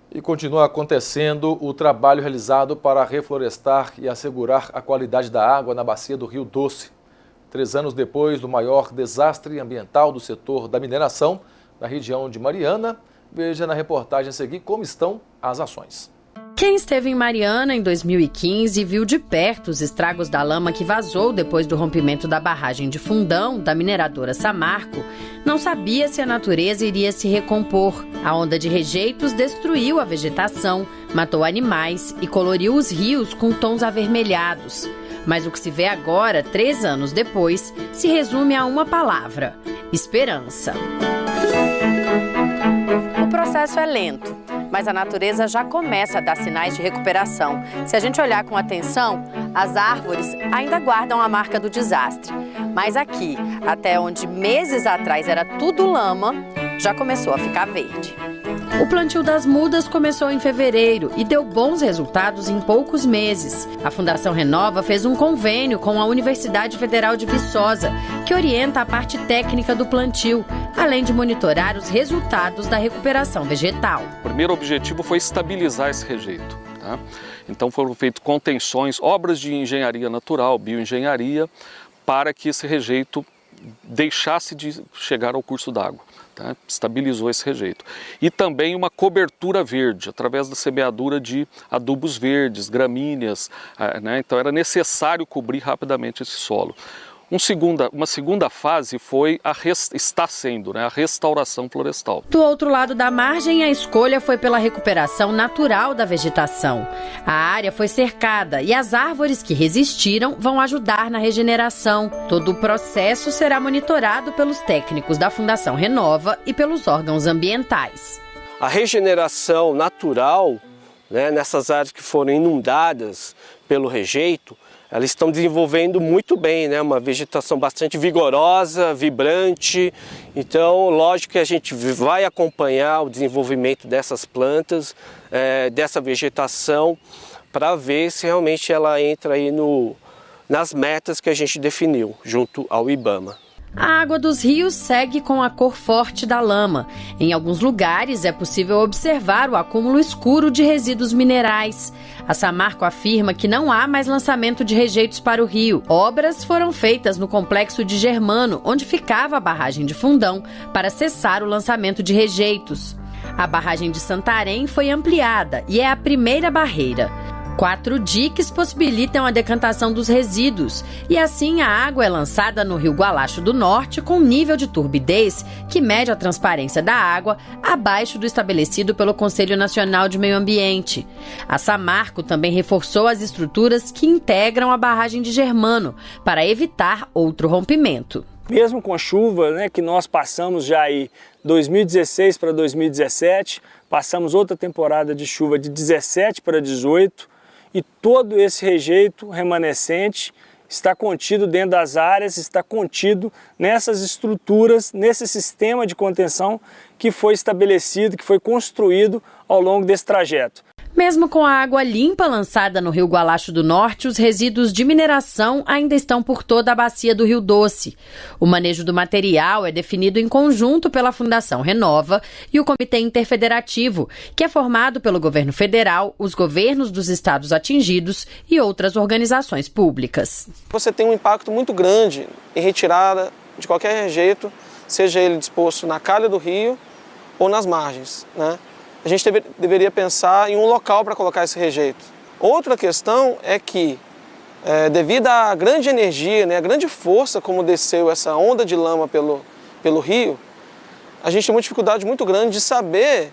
E continua acontecendo o trabalho realizado para reflorestar e assegurar a qualidade da água na bacia do Rio Doce. 3 anos depois do maior desastre ambiental do setor da mineração na região de Mariana, veja na reportagem a seguir como estão as ações. Quem esteve em Mariana em 2015 viu de perto os estragos da lama que vazou depois do rompimento da barragem de Fundão da mineradora Samarco, não sabia se a natureza iria se recompor. A onda de rejeitos destruiu a vegetação, matou animais e coloriu os rios com tons avermelhados. Mas o que se vê agora, 3 anos depois, se resume a uma palavra: esperança. O processo é lento, mas a natureza já começa a dar sinais de recuperação. Se a gente olhar com atenção, as árvores ainda guardam a marca do desastre. Mas aqui, até onde meses atrás era tudo lama, já começou a ficar verde. O plantio das mudas começou em fevereiro e deu bons resultados em poucos meses. A Fundação Renova fez um convênio com a Universidade Federal de Viçosa, que orienta a parte técnica do plantio, além de monitorar os resultados da recuperação vegetal. O primeiro objetivo foi estabilizar esse rejeito. Tá? Então foram feitas contenções, obras de engenharia natural, bioengenharia, para que esse rejeito deixasse de chegar ao curso d'água. Tá? Estabilizou esse rejeito. E também uma cobertura verde, através da semeadura de adubos verdes, gramíneas, né? Então era necessário cobrir rapidamente esse solo. Uma segunda fase foi está sendo a restauração florestal. Do outro lado da margem, a escolha foi pela recuperação natural da vegetação. A área foi cercada e as árvores que resistiram vão ajudar na regeneração. Todo o processo será monitorado pelos técnicos da Fundação Renova e pelos órgãos ambientais. A regeneração natural, né, nessas áreas que foram inundadas pelo rejeito, elas estão desenvolvendo muito bem, né? Uma vegetação bastante vigorosa, vibrante. Então, lógico que a gente vai acompanhar o desenvolvimento dessas plantas, dessa vegetação, para ver se realmente ela entra aí nas metas que a gente definiu junto ao IBAMA. A água dos rios segue com a cor forte da lama. Em alguns lugares é possível observar o acúmulo escuro de resíduos minerais. A Samarco afirma que não há mais lançamento de rejeitos para o rio. Obras foram feitas no complexo de Germano, onde ficava a barragem de Fundão, para cessar o lançamento de rejeitos. A barragem de Santarém foi ampliada e é a primeira barreira. 4 diques possibilitam a decantação dos resíduos e assim a água é lançada no Rio Gualacho do Norte com nível de turbidez que mede a transparência da água abaixo do estabelecido pelo Conselho Nacional de Meio Ambiente. A Samarco também reforçou as estruturas que integram a barragem de Germano para evitar outro rompimento. Mesmo com a chuva, né, que nós passamos já aí 2016 para 2017, passamos outra temporada de chuva de 17 para 18, e todo esse rejeito remanescente está contido dentro das áreas, está contido nessas estruturas, nesse sistema de contenção que foi estabelecido, que foi construído ao longo desse trajeto. Mesmo com a água limpa lançada no Rio Gualacho do Norte, os resíduos de mineração ainda estão por toda a bacia do Rio Doce. O manejo do material é definido em conjunto pela Fundação Renova e o Comitê Interfederativo, que é formado pelo governo federal, os governos dos estados atingidos e outras organizações públicas. Você tem um impacto muito grande em retirada de qualquer rejeito, seja ele disposto na calha do rio ou nas margens, né? A gente deveria pensar em um local para colocar esse rejeito. Outra questão é que, devido à grande energia, né, a grande força como desceu essa onda de lama pelo rio, a gente tem uma dificuldade muito grande de saber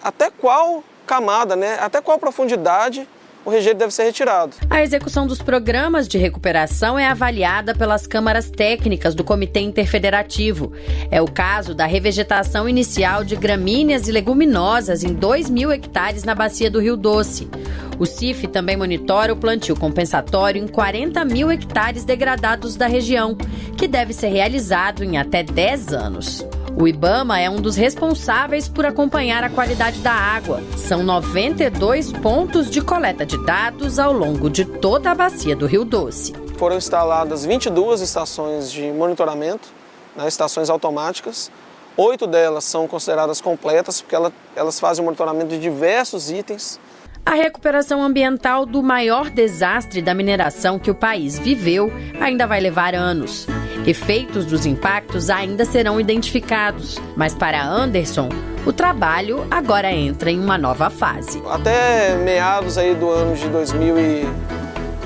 até qual camada, né, até qual profundidade o rejeito deve ser retirado. A execução dos programas de recuperação é avaliada pelas câmaras técnicas do Comitê Interfederativo. É o caso da revegetação inicial de gramíneas e leguminosas em 2.000 hectares na bacia do Rio Doce. O CIF também monitora o plantio compensatório em 40.000 hectares degradados da região, que deve ser realizado em até 10 anos. O IBAMA é um dos responsáveis por acompanhar a qualidade da água. São 92 pontos de coleta de dados ao longo de toda a bacia do Rio Doce. Foram instaladas 22 estações de monitoramento, né, estações automáticas, 8 delas são consideradas completas, porque elas fazem o monitoramento de diversos itens. A recuperação ambiental do maior desastre da mineração que o país viveu ainda vai levar anos. Efeitos dos impactos ainda serão identificados, mas para Anderson, o trabalho agora entra em uma nova fase. Até meados aí do ano de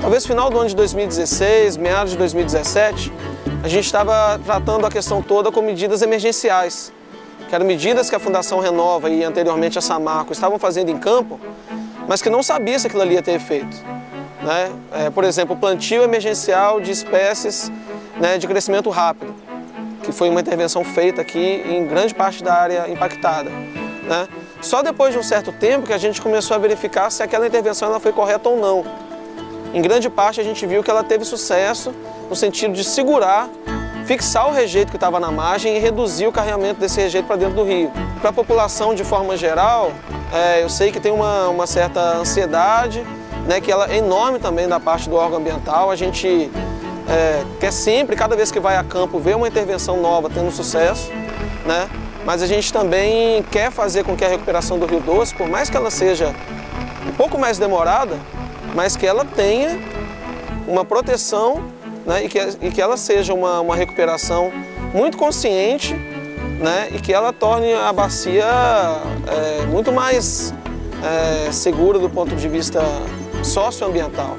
talvez final do ano de 2016, meados de 2017, a gente estava tratando a questão toda com medidas emergenciais, que eram medidas que a Fundação Renova e anteriormente a Samarco estavam fazendo em campo, mas que não sabia se aquilo ali ia ter efeito. Né? Por exemplo, o plantio emergencial de espécies, né, de crescimento rápido, que foi uma intervenção feita aqui em grande parte da área impactada. Né? Só depois de um certo tempo que a gente começou a verificar se aquela intervenção ela foi correta ou não. Em grande parte a gente viu que ela teve sucesso no sentido de segurar, fixar o rejeito que estava na margem e reduzir o carregamento desse rejeito para dentro do rio. Para a população, de forma geral, eu sei que tem uma certa ansiedade, né, que ela é enorme também da parte do órgão ambiental. A gente quer sempre, cada vez que vai a campo, ver uma intervenção nova tendo sucesso, né? Mas a gente também quer fazer com que a recuperação do Rio Doce, por mais que ela seja um pouco mais demorada, mas que ela tenha uma proteção, né, e que ela seja uma recuperação muito consciente, né, e que ela torne a bacia muito mais segura do ponto de vista socioambiental.